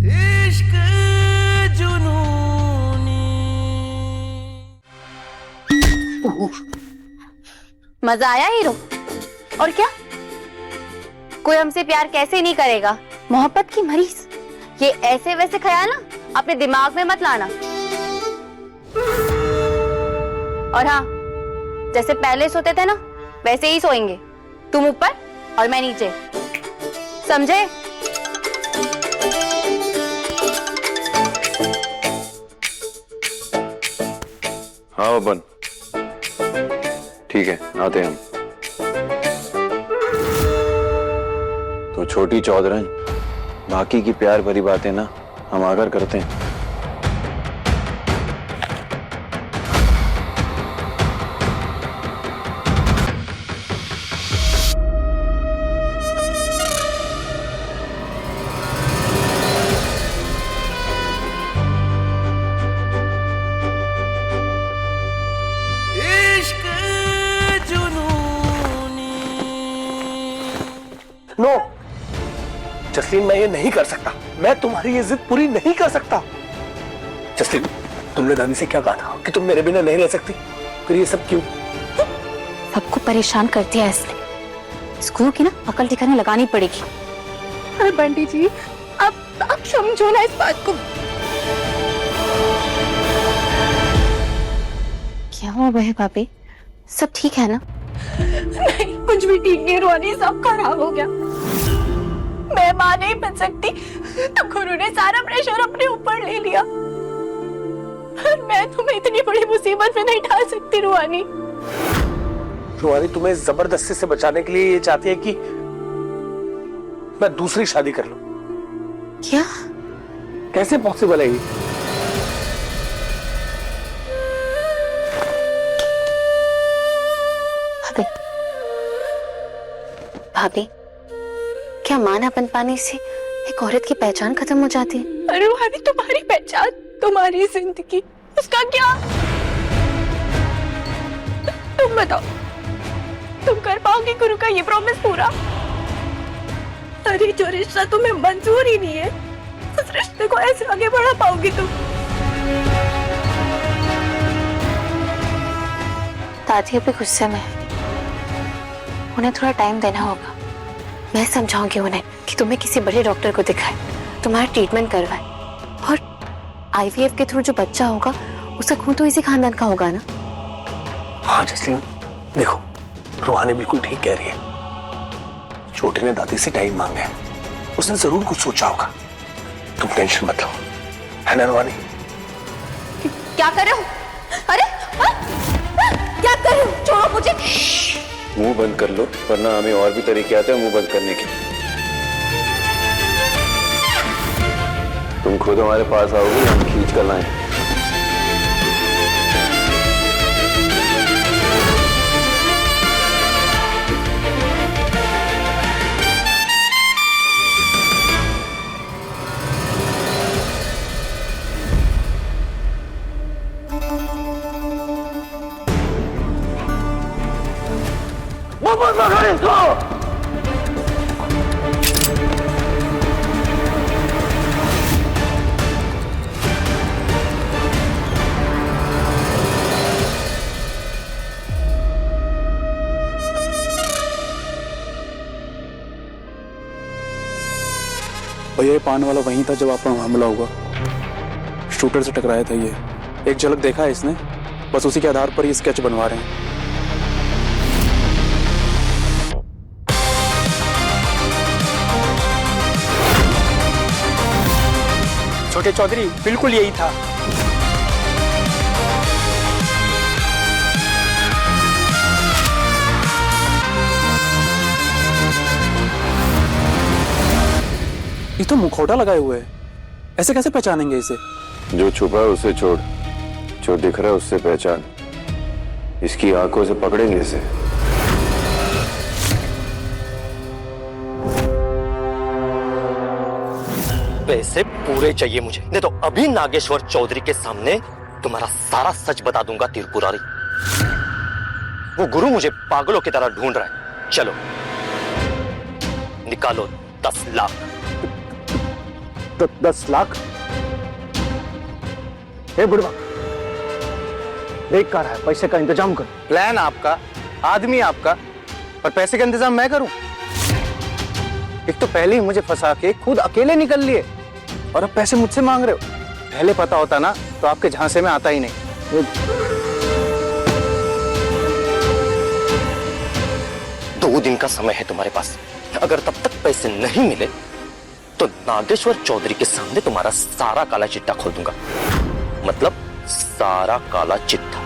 इश्क जुनूनी। मजा आया हीरो? और क्या, कोई हमसे प्यार कैसे नहीं करेगा? मोहब्बत की मरीज, ये ऐसे वैसे ख्याल ना अपने दिमाग में मत लाना। और हाँ, जैसे पहले सोते थे ना वैसे ही सोएंगे, तुम ऊपर और मैं नीचे, समझे? हाँ बन, ठीक है, आते हैं हम। तो छोटी चौधरन, बाकी की प्यार भरी बातें ना हम आकर करते हैं। इश्क जुनूनी। नो जसलीन, मैं ये नहीं कर सकता। मैं तुम्हारी ये जिद पूरी नहीं कर सकता। जसलीन, तुमने दादी से क्या कहा था कि तुम मेरे बिना नहीं रह सकती? फिर ये सब क्यों? सबको परेशान करती है इसलिए, इसको की ना अकल ठिकाने लगानी पड़ेगी। अरे बंटी जी, आप समझो ना इस बात को। क्या हुआ बहन भाभी, सब ठीक है ना? नहीं, कुछ भी ठीक नहीं रोनी, सब खराब हो गया। मैं मां नहीं बन सकती तो गुरु ने सारा प्रेशर अपने ऊपर ले लिया। मैं तुम्हें इतनी बड़ी मुसीबत में नहीं डाल सकती रुहानी। रुहानी तुम्हें जबरदस्ती से बचाने के लिए ये चाहती है कि मैं दूसरी शादी कर लूं। क्या? कैसे पॉसिबल है ये? भाभी, भाभी, क्या मां ना बन पाने से एक औरत की पहचान खत्म हो जाती है? अरे रुहानी, तुम्हारी पहचान, तुम्हारी जिंदगी, उसका क्या? तुम बताओ, तुम कर पाओगे गुरु का ये प्रॉमिस पूरा? अरे जो रिश्ता तुम्हें मंजूर ही नहीं है, उस रिश्ते को ऐसे आगे बढ़ा पाओगी तुम? दादी अभी गुस्से में है, उन्हें थोड़ा टाइम देना होगा। मैं समझाऊंगी उन्हें कि तुम्हें किसी बड़े डॉक्टर को दिखाए, तुम्हारा ट्रीटमेंट करवाए, और आईवीएफ के थ्रू जो बच्चा होगा उसका खून तो इसी खानदान का होगा ना। हाँ जसलीन, देखो रुहानी बिल्कुल ठीक कह रही है। छोटे ने दादी से टाइम मांगा है, उसने जरूर कुछ सोचा होगा। तुम टेंशन मत लो, है ना रुहानी? क्या कर रहे हो? अरे क्या कर रहे हो? छोड़ो मुझे। मुंह बंद कर लो, वरना हमें और भी तरीके आते हैं मुंह बंद करने के। तुम खुद हमारे पास आओगे, हम खींच कर लाएं। भैया, ये पान वाला वहीं था जब आप पर हमला हुआ। शूटर से टकराया था ये। एक झलक देखा है इसने, बस उसी के आधार पर ये स्केच बनवा रहे हैं। छोटे चौधरी, बिल्कुल यही था। ये तो मुखौटा लगाए हुए है, ऐसे कैसे पहचानेंगे इसे? जो छुपा है उसे छोड़, जो दिख रहा है उससे पहचान। इसकी आंखों से पकड़ेंगे इसे। पैसे पूरे चाहिए मुझे, नहीं तो अभी नागेश्वर चौधरी के सामने तुम्हारा सारा सच बता दूंगा त्रिपुरारी। वो गुरु मुझे पागलों की तरह ढूंढ रहा है। चलो निकालो 10 लाख। 10 लाख? हे बुढ़वा, देख कर रहा है, पैसे का इंतजाम कर। प्लान आपका, आदमी आपका, और पैसे का इंतजाम मैं करूं? एक तो पहले ही मुझे फंसा के खुद अकेले निकल लिए और अब पैसे मुझसे मांग रहे हो। पहले पता होता ना तो आपके झांसे में आता ही नहीं। 2 दिन का समय है तुम्हारे पास। अगर तब तक पैसे नहीं मिले तो नागेश्वर चौधरी के सामने तुम्हारा सारा काला चिट्ठा खोल दूंगा। मतलब सारा काला चिट्ठा।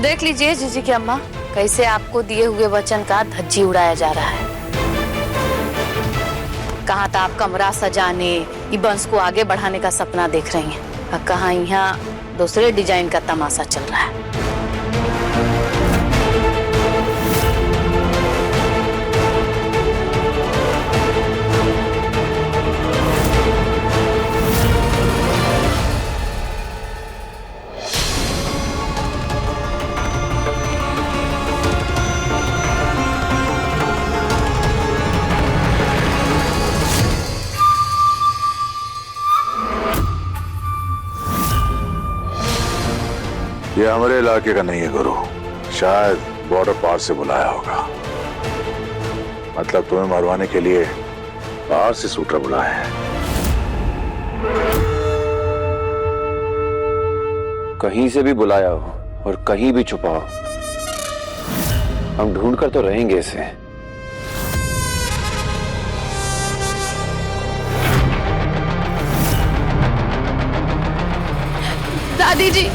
देख लीजिए जीजी की अम्मा, कैसे आपको दिए हुए वचन का धज्जी उड़ाया जा रहा है। कहाँ तो आप कमरा सजाने, ये वंश को आगे बढ़ाने का सपना देख रही हैं, और कहाँ यहाँ दूसरे डिजाइन का तमाशा चल रहा है। ये हमारे इलाके का नहीं है गुरु, शायद बॉर्डर पार से बुलाया होगा। मतलब तुम्हें मरवाने के लिए बाहर से सूटर बुलाए हैं। कहीं से भी बुलाया हो और कहीं भी छुपा हो, हम ढूंढ कर तो रहेंगे इसे। दादी जी,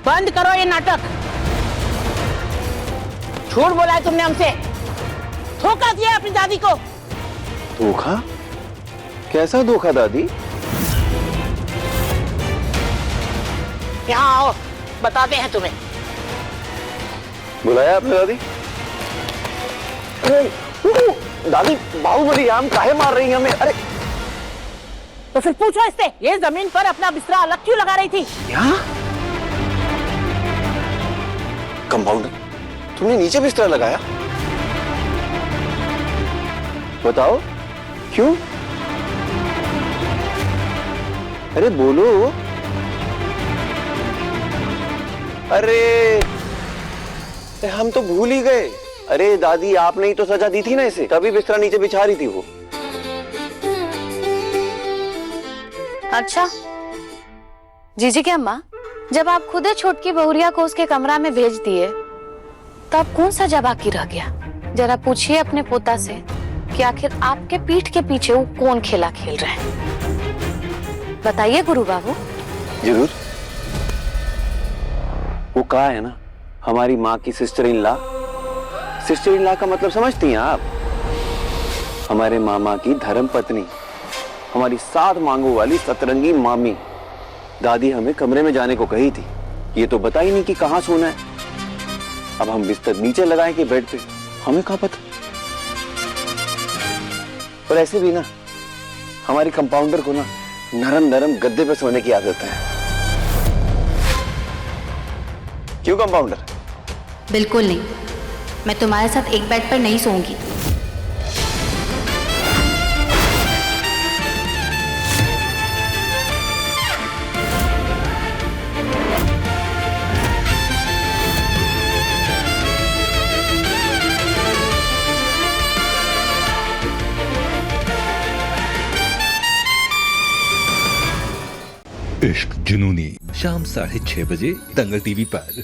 बंद करो ये नाटक। झूठ बोला है तुमने हमसे, धोखा दिया अपनी दादी को। धोखा? कैसा धोखा दादी? यहाँ आओ, बताते हैं तुम्हें। बुलाया आपने दादी? अरे दादी, बाहुबली आम काहे मार रही हैं हमें? अरे तो फिर पूछो इससे, ये जमीन पर अपना बिस्तरा अलग क्यों लगा रही थी? यहाँ कंपाउंडर, तुमने नीचे बिस्तर लगाया? बताओ क्यों? अरे बोलो। अरे हम तो भूल ही गए। अरे दादी, आपने ही तो सजा दी थी ना इसे, तभी बिस्तरा नीचे बिछा रही थी वो। अच्छा जीजी की अम्मा, जब आप खुद छोटकी बहुरिया को उसके कमरा में भेज दिए तो अब कौन सा बाकी रह गया? जरा पूछिए अपने पोता से कि आखिर आपके पीठ के पीछे वो कौन खेला खेल रहे हैं। बताइए गुरु बाबू। जरूर। वो कहा है ना, हमारी माँ की sister in law. Sister in law का मतलब समझती हैं आप? हमारे मामा की धर्म पत्नी, हमारी 7 मांगों वाली सतरंगी मामी। दादी हमें कमरे में जाने को कही थी, ये तो बता ही नहीं कि कहाँ सोना है। अब हम बिस्तर नीचे लगाएं कि बेड पे, हमें कहाँ पता। पर ऐसे भी ना, हमारी कंपाउंडर को ना नरम नरम गद्दे पे सोने की आदत है। क्यों कंपाउंडर? बिल्कुल नहीं, मैं तुम्हारे साथ एक बेड पर नहीं सोऊंगी। इश्क जुनूनी शाम 6:30 बजे दंगल टीवी पर।